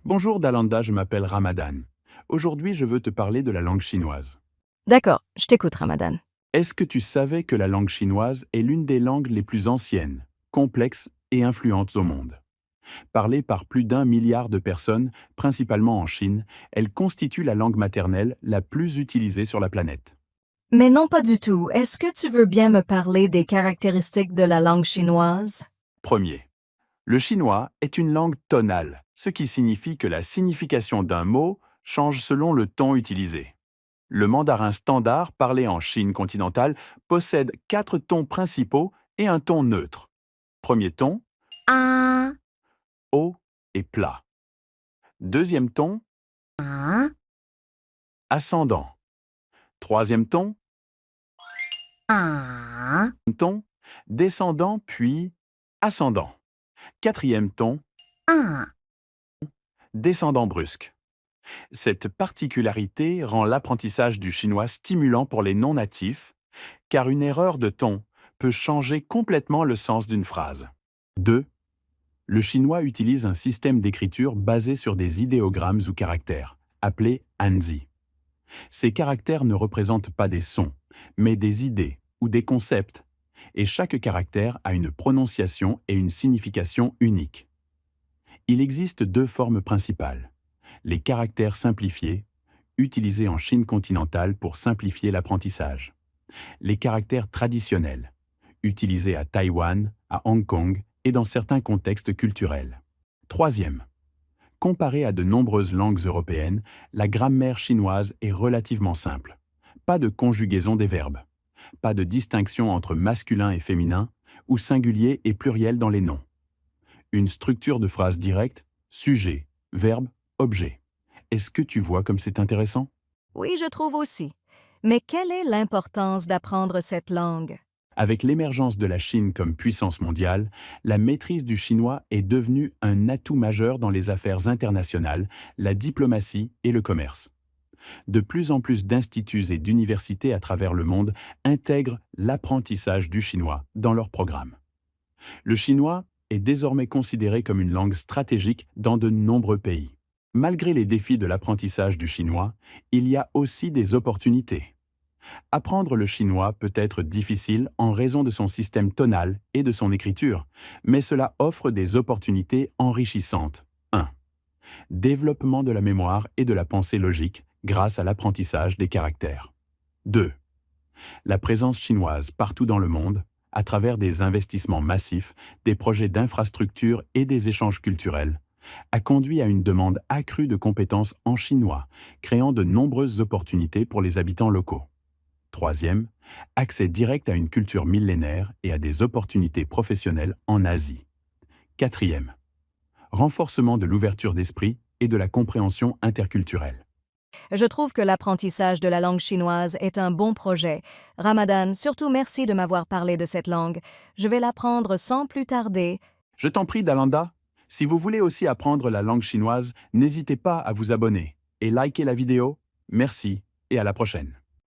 Bonjour Dalanda, je m'appelle Ramadan. Aujourd'hui, je veux te parler de la langue chinoise. D'accord, je t'écoute, Ramadan. Est-ce que tu savais que la langue chinoise est l'une des langues les plus anciennes, complexes et influentes au monde? Parlée par plus d'1 milliard de personnes, principalement en Chine, elle constitue la langue maternelle la plus utilisée sur la planète. Mais non, pas du tout. Est-ce que tu veux bien me parler des caractéristiques de la langue chinoise? Premier, le chinois est une langue tonale, ce qui signifie que la signification d'un mot change selon le ton utilisé. Le mandarin standard, parlé en Chine continentale, possède 4 tons principaux et un ton neutre. Premier ton, Ah, haut et plat. Deuxième ton, ah, ascendant. Troisième ah. ton, descendant puis ascendant. Quatrième ton, Ah. descendant brusque. Cette particularité rend l'apprentissage du chinois stimulant pour les non-natifs, car une erreur de ton peut changer complètement le sens d'une phrase. 2. Le chinois utilise un système d'écriture basé sur des idéogrammes ou caractères, appelés hanzi. Ces caractères ne représentent pas des sons, mais des idées ou des concepts, et chaque caractère a une prononciation et une signification uniques. Il existe 2 formes principales. Les caractères simplifiés, utilisés en Chine continentale pour simplifier l'apprentissage. Les caractères traditionnels, utilisés à Taïwan, à Hong Kong et dans certains contextes culturels. Troisième, comparé à de nombreuses langues européennes, la grammaire chinoise est relativement simple. Pas de conjugaison des verbes, pas de distinction entre masculin et féminin, ou singulier et pluriel dans les noms. Une structure de phrase directe, sujet, verbe, objet. Est-ce que tu vois comme c'est intéressant? Oui, je trouve aussi. Mais quelle est l'importance d'apprendre cette langue? Avec l'émergence de la Chine comme puissance mondiale, la maîtrise du chinois est devenue un atout majeur dans les affaires internationales, la diplomatie et le commerce. De plus en plus d'instituts et d'universités à travers le monde intègrent l'apprentissage du chinois dans leurs programmes. Le chinois est désormais considéré comme une langue stratégique dans de nombreux pays. Malgré les défis de l'apprentissage du chinois, il y a aussi des opportunités. Apprendre le chinois peut être difficile en raison de son système tonal et de son écriture, mais cela offre des opportunités enrichissantes. 1. Développement de la mémoire et de la pensée logique grâce à l'apprentissage des caractères. 2. La présence chinoise partout dans le monde, à travers des investissements massifs, des projets d'infrastructures et des échanges culturels, a conduit à une demande accrue de compétences en chinois, créant de nombreuses opportunités pour les habitants locaux. Troisième, accès direct à une culture millénaire et à des opportunités professionnelles en Asie. Quatrième, renforcement de l'ouverture d'esprit et de la compréhension interculturelle. Je trouve que l'apprentissage de la langue chinoise est un bon projet. Ramadan, surtout merci de m'avoir parlé de cette langue. Je vais l'apprendre sans plus tarder. Je t'en prie, Dalanda, si vous voulez aussi apprendre la langue chinoise, n'hésitez pas à vous abonner et liker la vidéo. Merci et à la prochaine.